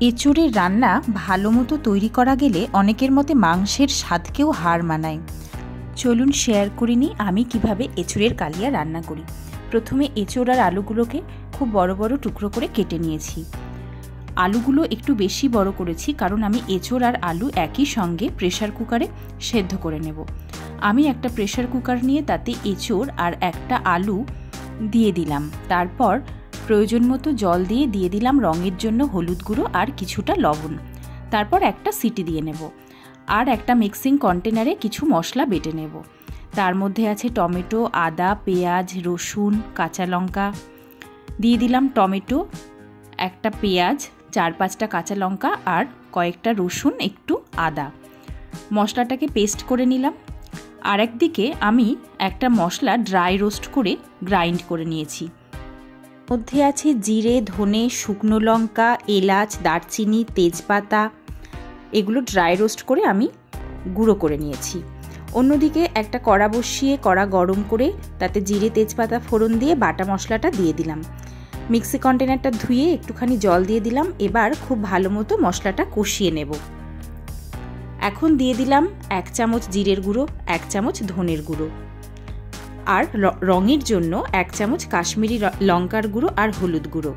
এঁচোড়ের রান্না ভালো মতো তৈরি করা গেলে অনেকের মতে মাংসের স্বাদকেও হার মানায়। চলুন শেয়ার করে নিই আমি কিভাবে এঁচোড়ের কালিয়া রান্না করি। প্রথমে এঁচোড় আর আলুগুলোকে খুব বড় বড় টুকরো করে কেটে নিয়েছি। আলুগুলো একটু বেশি বড় করেছি কারণ আমি এঁচোড় আর আলু একই সঙ্গে প্রেসার কুকারে সেদ্ধ করে নেব। আমি একটা প্রেসার কুকার নিয়ে তাতে এঁচোড় আর একটা আলু দিয়ে দিলাম। তারপর প্রয়োজন মতো জল দিয়ে দিলাম রঙের জন্য হলুদ গুঁড়ো আর কিছুটা লবণ। তারপর একটা সিটি দিয়ে নেব। আর একটা মিক্সিং কন্টেনারে কিছু মশলা বেটে নেব। তার মধ্যে আছে টমেটো, আদা, পেঁয়াজ, রসুন, কাঁচা লঙ্কা। দিয়ে দিলাম টমেটো, একটা পেঁয়াজ, 4-5টা কাঁচা লঙ্কা আর কয়েকটা রসুন, একটু আদা। মশলাটাকে পেস্ট করে নিলাম। আর একদিকে আমি একটা মশলা ড্রাই রোস্ট করে গ্রাইন্ড করে নিয়েছি। মধ্যে আছে জিরে, ধনে, শুকনো লঙ্কা, এলাচ, দারচিনি, তেজপাতা। এগুলো ড্রাই রোস্ট করে আমি গুঁড়ো করে নিয়েছি। অন্যদিকে একটা কড়া বসিয়ে কড়া গরম করে তাতে জিরে, তেজপাতা ফোড়ন দিয়ে বাটা মশলাটা দিয়ে দিলাম। মিক্সি কন্টেনারটা ধুয়ে একটুখানি জল দিয়ে দিলাম। এবার খুব ভালো মতো মশলাটা কষিয়ে নেব। এখন দিয়ে দিলাম 1 চামচ জিরের গুঁড়ো, 1 চামচ ধনের গুঁড়ো আর রঙের জন্য 1 চামচ কাশ্মীরি লঙ্কার গুঁড়ো আর হলুদ গুঁড়ো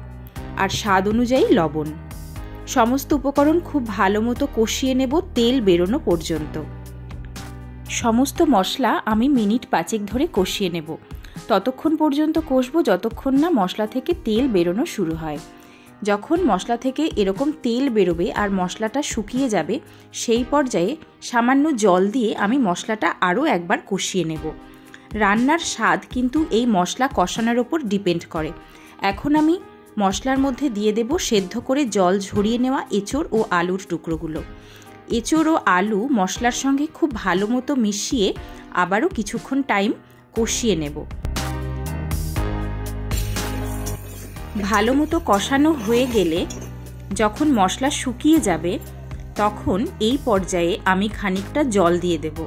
আর স্বাদ অনুযায়ী লবণ। সমস্ত উপকরণ খুব ভালো মতো কষিয়ে নেব তেল বেরোনো পর্যন্ত। সমস্ত মশলা আমি মিনিট 5 ধরে কষিয়ে নেব। ততক্ষণ পর্যন্ত কষবো যতক্ষণ না মশলা থেকে তেল বেরোনো শুরু হয়। যখন মশলা থেকে এরকম তেল বেরোবে আর মশলাটা শুকিয়ে যাবে, সেই পর্যায়ে সামান্য জল দিয়ে আমি মশলাটা আরও একবার কষিয়ে নেব। রান্নার স্বাদ কিন্তু এই মশলা কষানোর ওপর ডিপেন্ড করে। এখন আমি মশলার মধ্যে দিয়ে দেব সেদ্ধ করে জল ঝরিয়ে নেওয়া এঁচোড় ও আলুর টুকরোগুলো। এঁচোড় ও আলু মশলার সঙ্গে খুব ভালো মতো মিশিয়ে আবারও কিছুক্ষণ টাইম কষিয়ে নেব। ভালো মতো কষানো হয়ে গেলে যখন মশলা শুকিয়ে যাবে তখন এই পর্যায়ে আমি খানিকটা জল দিয়ে দেব।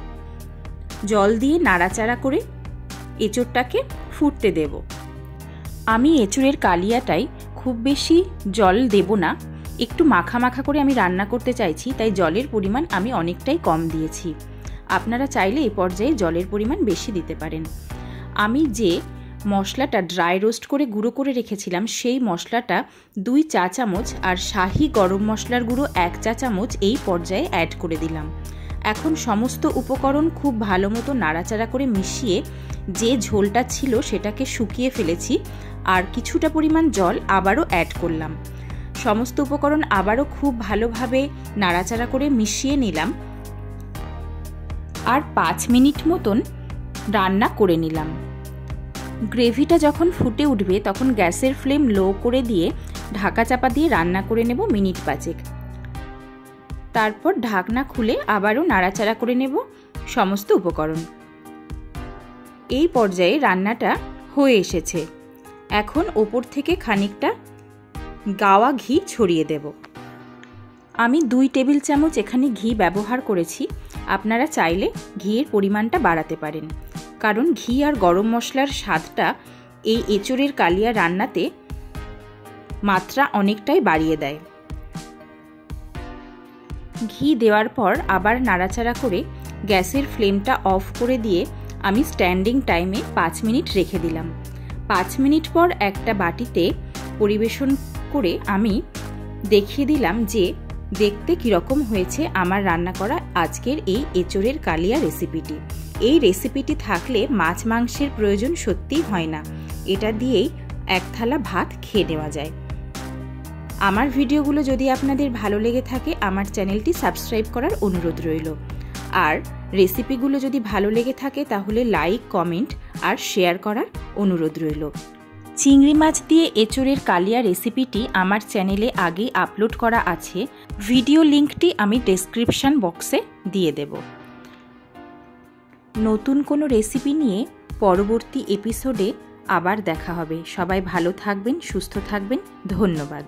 জল দিয়ে নাড়াচাড়া করে এঁচোড়টাকে ফুটতে দেব। আমি এঁচোড়ের কালিয়াটাই খুব বেশি জল দেব না, একটু মাখা মাখা করে আমি রান্না করতে চাইছি, তাই জলের পরিমাণ আমি অনেকটাই কম দিয়েছি। আপনারা চাইলে এই পর্যায়ে জলের পরিমাণ বেশি দিতে পারেন। আমি যে মশলাটা ড্রাই রোস্ট করে গুঁড়ো করে রেখেছিলাম সেই মশলাটা 2 চা চামচ আর শাহি গরম মশলার গুঁড়ো 1 চা চামচ এই পর্যায়ে অ্যাড করে দিলাম। এখন সমস্ত উপকরণ খুব ভালো মতো নাড়াচাড়া করে মিশিয়ে যে ঝোলটা ছিল সেটাকে শুকিয়ে ফেলেছি আর কিছুটা পরিমাণ জল আবারও অ্যাড করলাম। সমস্ত উপকরণ আবারও খুব ভালোভাবে নাড়াচাড়া করে মিশিয়ে নিলাম আর 5 মিনিট মতন রান্না করে নিলাম। গ্রেভিটা যখন ফুটে উঠবে তখন গ্যাসের ফ্লেম লো করে দিয়ে ঢাকা চাপা দিয়ে রান্না করে নেব মিনিট 5। তারপর ঢাকনা খুলে আবারও নাড়াচাড়া করে নেব সমস্ত উপকরণ। এই পর্যায়ে রান্নাটা হয়ে এসেছে। এখন ওপর থেকে খানিকটা গাওয়া ঘি ছড়িয়ে দেব। আমি 2 টেবিল চামচ এখানে ঘি ব্যবহার করেছি। আপনারা চাইলে ঘিয়ের পরিমাণটা বাড়াতে পারেন, কারণ ঘি আর গরম মশলার স্বাদটা এই এঁচোড়ের কালিয়া রান্নাতে মাত্রা অনেকটাই বাড়িয়ে দেয়। ঘি দেওয়ার পর আবার নাড়াচাড়া করে গ্যাসের ফ্লেমটা অফ করে দিয়ে আমি স্ট্যান্ডিং টাইমে 5 মিনিট রেখে দিলাম। 5 মিনিট পর একটা বাটিতে পরিবেশন করে আমি দেখিয়ে দিলাম যে দেখতে কীরকম হয়েছে আমার রান্না করা আজকের এই এঁচোড়ের কালিয়া রেসিপিটি। এই রেসিপিটি থাকলে মাছ মাংসের প্রয়োজন সত্যিই হয় না। এটা দিয়েই 1 থালা ভাত খেয়ে নেওয়া যায়। আমার ভিডিওগুলো যদি আপনাদের ভালো লেগে থাকে আমার চ্যানেলটি সাবস্ক্রাইব করার অনুরোধ রইল। আর রেসিপিগুলো যদি ভালো লেগে থাকে তাহলে লাইক, কমেন্ট আর শেয়ার করার অনুরোধ রইল। চিংড়ি মাছ দিয়ে এঁচোড়ের কালিয়া রেসিপিটি আমার চ্যানেলে আগেই আপলোড করা আছে। ভিডিও লিঙ্কটি আমি ডেসক্রিপশন বক্সে দিয়ে দেব। নতুন কোনো রেসিপি নিয়ে পরবর্তী এপিসোডে আবার দেখা হবে। সবাই ভালো থাকবেন, সুস্থ থাকবেন। ধন্যবাদ।